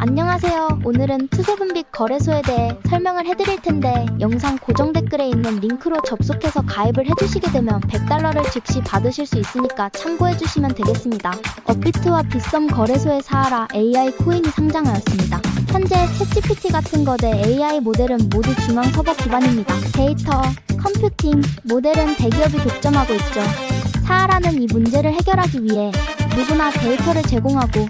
안녕하세요. 오늘은 투세분빛 거래소에 대해 설명을 해드릴 텐데 영상 고정 댓글에 있는 링크로 접속해서 가입을 해주시게 되면 $100를 즉시 받으실 수 있으니까 참고해주시면 되겠습니다. 업비트와 빗썸 거래소의 사하라 AI 코인이 상장하였습니다. 현재 챗GPT 같은 거대 AI 모델은 모두 중앙 서버 기반입니다. 데이터, 컴퓨팅, 모델은 대기업이 독점하고 있죠. 사하라는 이 문제를 해결하기 위해 누구나 데이터를 제공하고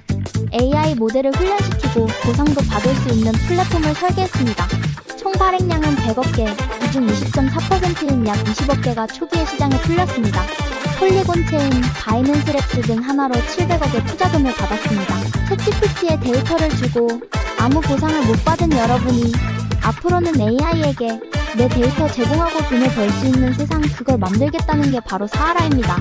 AI 모델을 훈련시키고 보상도 받을 수 있는 플랫폼을 설계했습니다. 총 발행량은 100억 개, 이 중 20.4%인 약 20억 개가 초기에 시장에 풀렸습니다. 폴리곤 체인, 바이낸스 랩스 등 하나로 700억의 투자금을 받았습니다. 챗GPT에 데이터를 주고 아무 보상을 못 받은 여러분이 앞으로는 AI에게 내 데이터 제공하고 돈을 벌 수 있는 세상, 그걸 만들겠다는 게 바로 사하라입니다.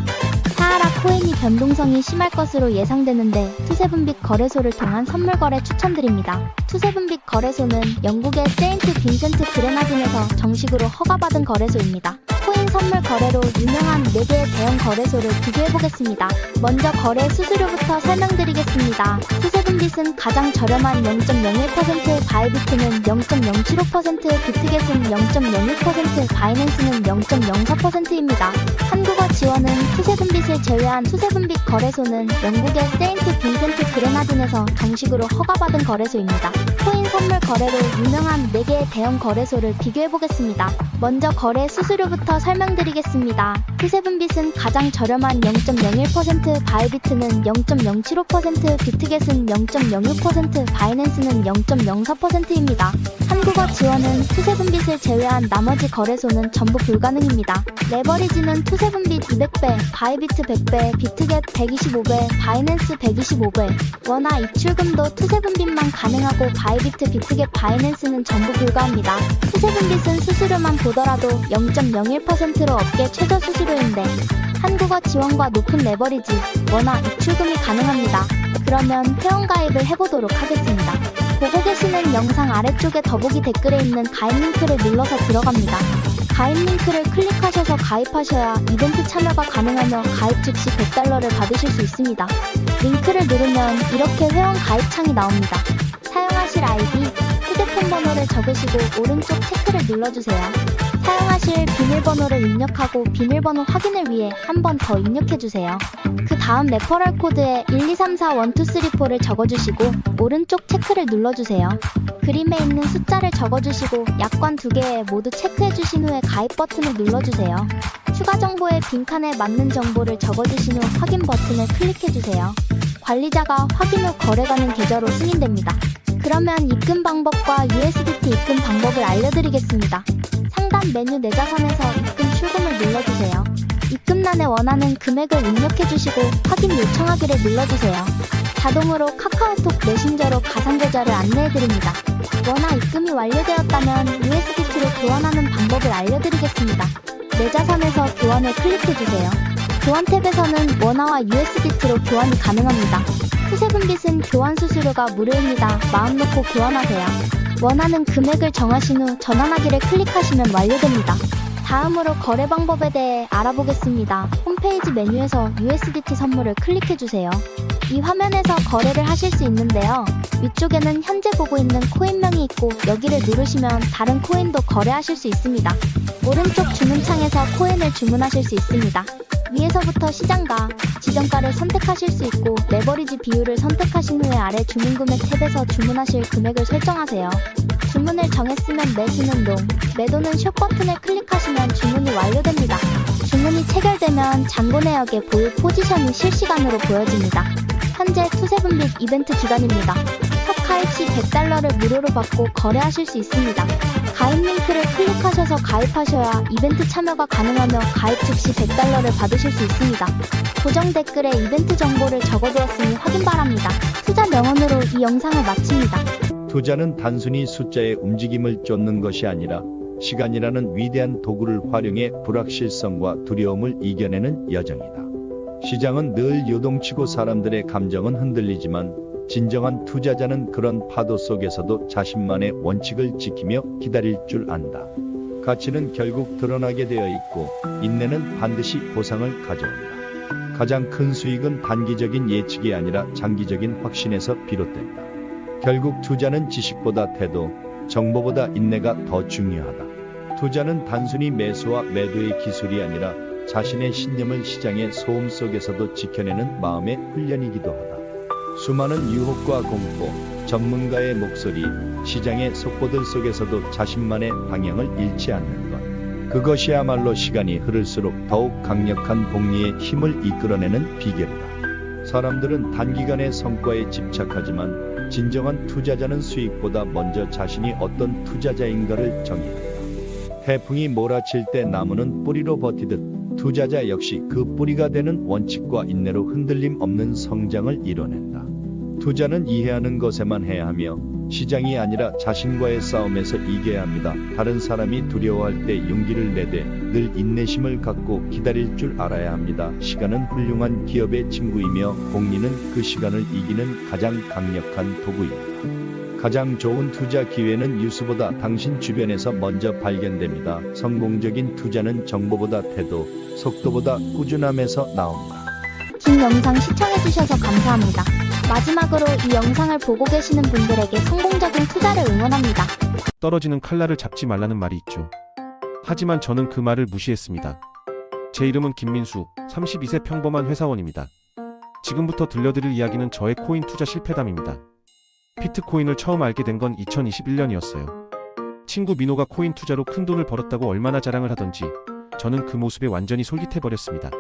사하라 코인이 변동성이 심할 것으로 예상되는데 투세분빛 거래소를 통한 선물 거래 추천드립니다. 투세분빛 거래소는 영국의 세인트 빈센트 그레나딘에서 정식으로 허가받은 거래소입니다. 코인 선물 거래로 유명한 4개의 대형 거래소를 비교해보겠습니다. 먼저 거래 수수료부터 설명드리겠습니다. 투세분빛은 가장 저렴한 0.01%, 바이비트는 0.075%, 비트겟은 0.06%, 바이낸스는 0.04%입니다. 한국어 지원은 투세분빛을 제외한 투세분빛 거래소는 영국의 세인트 빈센트 그레나딘에서 정식으로 허가받은 거래소입니다. 코인 선물 거래로 유명한 4개의 대형 거래소를 비교해보겠습니다. 먼저 거래 수수료부터 설명드리겠습니다. 투세분빛은 가장 저렴한 0.01%, 바이비트는 0.075%, 비트겟은 0.06%, 바이낸스는 0.04%입니다. 한국어 지원은 투세분빛을 제외한 나머지 거래소는 전부 불가능입니다. 레버리지는 투세분빛 200배, 바이비트 100배, 비트겟 125배, 바이낸스 125배. 원화 입출금도 투세분빛만 가능하고 바이비트, 비트겟, 바이낸스는 전부 불가합니다. 투세분빛은 수수료만 보더라도 0.01%로 업계 최저 수수료인데 한국어 지원과 높은 레버리지, 원화 입출금이 가능합니다. 그러면 회원가입을 해보도록 하겠습니다. 보고 계시는 영상 아래쪽에 더보기 댓글에 있는 가입 링크를 눌러서 들어갑니다. 가입 링크를 클릭하셔서 가입하셔야 이벤트 참여가 가능하며 가입 즉시 $100를 받으실 수 있습니다. 링크를 누르면 이렇게 회원 가입 창이 나옵니다. 사용하실 아이디, 휴대폰 번호를 적으시고 오른쪽 체크를 눌러주세요. 사용하실 비밀번호를 입력하고 비밀번호 확인을 위해 한 번 더 입력해주세요. 그 다음 레퍼럴 코드에 123412344를 적어주시고 오른쪽 체크를 눌러주세요. 그림에 있는 숫자를 적어주시고 약관 2개에 모두 체크해주신 후에 가입 버튼을 눌러주세요. 추가 정보에 빈칸에 맞는 정보를 적어주신 후 확인 버튼을 클릭해주세요. 관리자가 확인 후 거래가는 계좌로 승인됩니다. 그러면 입금 방법과 USDT 입금 방법을 알려드리겠습니다. 상단 메뉴 내 자산에서 입금 출금을 눌러주세요. 입금란에 원하는 금액을 입력해주시고 확인 요청하기를 눌러주세요. 자동으로 카카오톡 메신저로 가상계좌를 안내해드립니다. 원화 입금이 완료되었다면 USDT로 교환하는 방법을 알려드리겠습니다. 내 자산에서 교환을 클릭해주세요. 교환 탭에서는 원화와 USDT로 교환이 가능합니다. 투세분빛은 교환 수수료가 무료입니다. 마음 놓고 교환하세요. 원하는 금액을 정하신 후 전환하기를 클릭하시면 완료됩니다. 다음으로 거래 방법에 대해 알아보겠습니다. 홈페이지 메뉴에서 USDT 선물을 클릭해주세요. 이 화면에서 거래를 하실 수 있는데요. 위쪽에는 현재 보고 있는 코인명이 있고 여기를 누르시면 다른 코인도 거래하실 수 있습니다. 오른쪽 주문창에서 코인을 주문하실 수 있습니다. 위에서부터 시장가, 지정가를 선택하실 수 있고 레버리지 비율을 선택하신 후에 아래 주문금액 탭에서 주문하실 금액을 설정하세요. 주문을 정했으면 매수는 롱, 매도는 숏 버튼을 클릭하시면 주문이 완료됩니다. 주문이 체결되면 잔고 내역의 보유 포지션이 실시간으로 보여집니다. 현재 투세분빛 이벤트 기간입니다. 첫 가입 시 $100를 무료로 받고 거래하실 수 있습니다. 가입 링크를 클릭하셔서 가입하셔야 이벤트 참여가 가능하며 가입 즉시 $100를 받으실 수 있습니다. 고정 댓글에 이벤트 정보를 적어두었으니 확인 바랍니다. 투자 명언으로 이 영상을 마칩니다. 투자는 단순히 숫자의 움직임을 쫓는 것이 아니라 시간이라는 위대한 도구를 활용해 불확실성과 두려움을 이겨내는 여정이다. 시장은 늘 요동치고 사람들의 감정은 흔들리지만 진정한 투자자는 그런 파도 속에서도 자신만의 원칙을 지키며 기다릴 줄 안다. 가치는 결국 드러나게 되어 있고 인내는 반드시 보상을 가져온다. 가장 큰 수익은 단기적인 예측이 아니라 장기적인 확신에서 비롯된다. 결국 투자는 지식보다 태도, 정보보다 인내가 더 중요하다. 투자는 단순히 매수와 매도의 기술이 아니라 자신의 신념을 시장의 소음 속에서도 지켜내는 마음의 훈련이기도 하다. 수많은 유혹과 공포, 전문가의 목소리, 시장의 속보들 속에서도 자신만의 방향을 잃지 않는 것. 그것이야말로 시간이 흐를수록 더욱 강력한 복리의 힘을 이끌어내는 비결이다. 사람들은 단기간의 성과에 집착하지만 진정한 투자자는 수익보다 먼저 자신이 어떤 투자자인가를 정의한다. 태풍이 몰아칠 때 나무는 뿌리로 버티듯 투자자 역시 그 뿌리가 되는 원칙과 인내로 흔들림 없는 성장을 이뤄낸다. 투자는 이해하는 것에만 해야 하며 시장이 아니라 자신과의 싸움에서 이겨야 합니다. 다른 사람이 두려워할 때 용기를 내되 늘 인내심을 갖고 기다릴 줄 알아야 합니다. 시간은 훌륭한 기업의 친구이며 복리는 그 시간을 이기는 가장 강력한 도구입니다. 가장 좋은 투자 기회는 뉴스보다 당신 주변에서 먼저 발견됩니다. 성공적인 투자는 정보보다 태도, 속도보다 꾸준함에서 나옵니다. 긴 영상 시청해주셔서 감사합니다. 마지막으로 이 영상을 보고 계시는 분들에게 성공적인 투자를 응원합니다. 떨어지는 칼날을 잡지 말라는 말이 있죠. 하지만 저는 그 말을 무시했습니다. 제 이름은 김민수, 32세 평범한 회사원입니다. 지금부터 들려드릴 이야기는 저의 코인 투자 실패담입니다. 비트코인을 처음 알게 된 건 2021년이었어요. 친구 민호가 코인 투자로 큰 돈을 벌었다고 얼마나 자랑을 하던지 저는 그 모습에 완전히 솔깃해버렸습니다.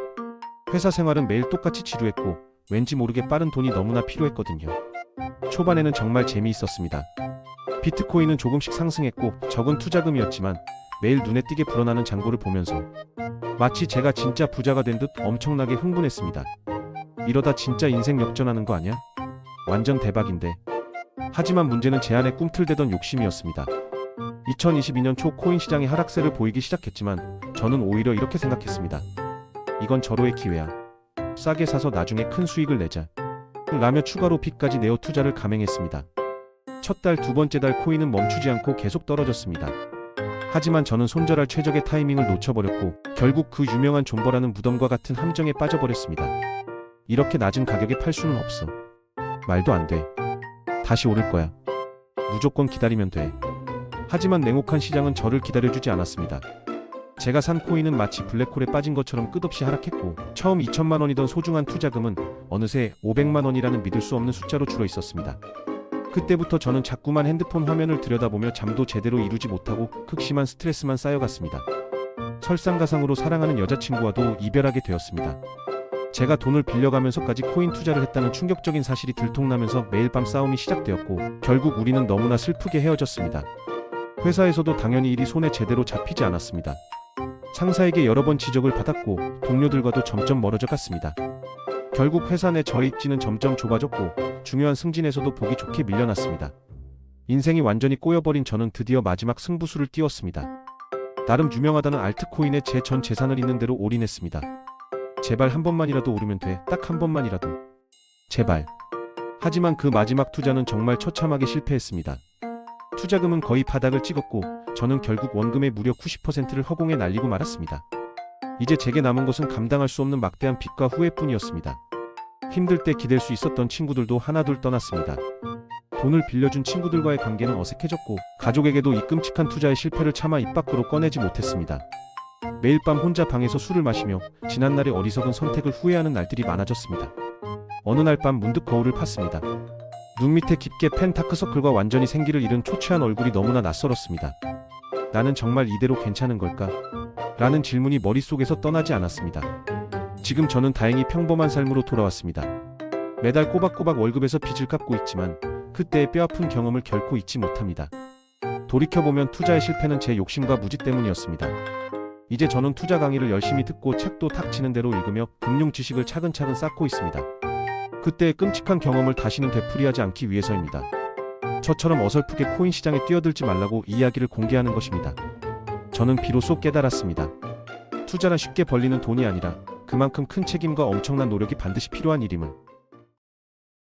회사 생활은 매일 똑같이 지루했고 왠지 모르게 빠른 돈이 너무나 필요했거든요. 초반에는 정말 재미있었습니다. 비트코인은 조금씩 상승했고 적은 투자금이었지만 매일 눈에 띄게 불어나는 잔고를 보면서 마치 제가 진짜 부자가 된 듯 엄청나게 흥분했습니다. 이러다 진짜 인생 역전하는 거 아냐? 완전 대박인데. 하지만 문제는 제 안에 꿈틀대던 욕심이었습니다. 2022년 초 코인 시장이 하락세를 보이기 시작했지만 저는 오히려 이렇게 생각했습니다. 이건 절호의 기회야. 싸게 사서 나중에 큰 수익을 내자. 라며 추가로 빚까지 내어 투자를 감행했습니다. 첫 달, 두 번째 달 코인은 멈추지 않고 계속 떨어졌습니다. 하지만 저는 손절할 최적의 타이밍을 놓쳐버렸고 결국 그 유명한 존버라는 무덤과 같은 함정에 빠져버렸습니다. 이렇게 낮은 가격에 팔 수는 없어. 말도 안 돼. 다시 오를 거야. 무조건 기다리면 돼. 하지만 냉혹한 시장은 저를 기다려주지 않았습니다. 제가 산 코인은 마치 블랙홀에 빠진 것처럼 끝없이 하락했고 처음 2천만 원이던 소중한 투자금은 어느새 500만 원이라는 믿을 수 없는 숫자로 줄어 있었습니다. 그때부터 저는 자꾸만 핸드폰 화면을 들여다보며 잠도 제대로 이루지 못하고 극심한 스트레스만 쌓여갔습니다. 설상가상으로 사랑하는 여자친구와도 이별하게 되었습니다. 제가 돈을 빌려가면서까지 코인 투자를 했다는 충격적인 사실이 들통나면서 매일 밤 싸움이 시작되었고 결국 우리는 너무나 슬프게 헤어졌습니다. 회사에서도 당연히 일이 손에 제대로 잡히지 않았습니다. 상사에게 여러 번 지적을 받았고 동료들과도 점점 멀어져 갔습니다. 결국 회사 내 저의 입지는 점점 좁아졌고 중요한 승진에서도 보기 좋게 밀려났습니다. 인생이 완전히 꼬여버린 저는 드디어 마지막 승부수를 띄웠습니다. 나름 유명하다는 알트코인에 제 전 재산을 있는 대로 올인했습니다. 제발 한 번만이라도 오르면 돼. 딱 한 번만이라도. 제발. 하지만 그 마지막 투자는 정말 처참하게 실패했습니다. 투자금은 거의 바닥을 찍었고 저는 결국 원금의 무려 90%를 허공에 날리고 말았습니다. 이제 제게 남은 것은 감당할 수 없는 막대한 빚과 후회뿐이었습니다. 힘들 때 기댈 수 있었던 친구들도 하나둘 떠났습니다. 돈을 빌려준 친구들과의 관계는 어색해졌고 가족에게도 이 끔찍한 투자의 실패를 차마 입 밖으로 꺼내지 못했습니다. 매일 밤 혼자 방에서 술을 마시며 지난날의 어리석은 선택을 후회하는 날들이 많아졌습니다. 어느 날 밤 문득 거울을 팠습니다. 눈 밑에 깊게 팬 다크서클과 완전히 생기를 잃은 초췌한 얼굴이 너무나 낯설었습니다. 나는 정말 이대로 괜찮은 걸까? 라는 질문이 머릿속에서 떠나지 않았습니다. 지금 저는 다행히 평범한 삶으로 돌아왔습니다. 매달 꼬박꼬박 월급에서 빚을 갚고 있지만 그때의 뼈아픈 경험을 결코 잊지 못합니다. 돌이켜보면 투자의 실패는 제 욕심과 무지 때문이었습니다. 이제 저는 투자 강의를 열심히 듣고 책도 탁치는 대로 읽으며 금융 지식을 차근차근 쌓고 있습니다. 그때의 끔찍한 경험을 다시는 되풀이하지 않기 위해서입니다. 저처럼 어설프게 코인 시장에 뛰어들지 말라고 이 이야기를 공개하는 것입니다. 저는 비로소 깨달았습니다. 투자란 쉽게 벌리는 돈이 아니라 그만큼 큰 책임과 엄청난 노력이 반드시 필요한 일임을.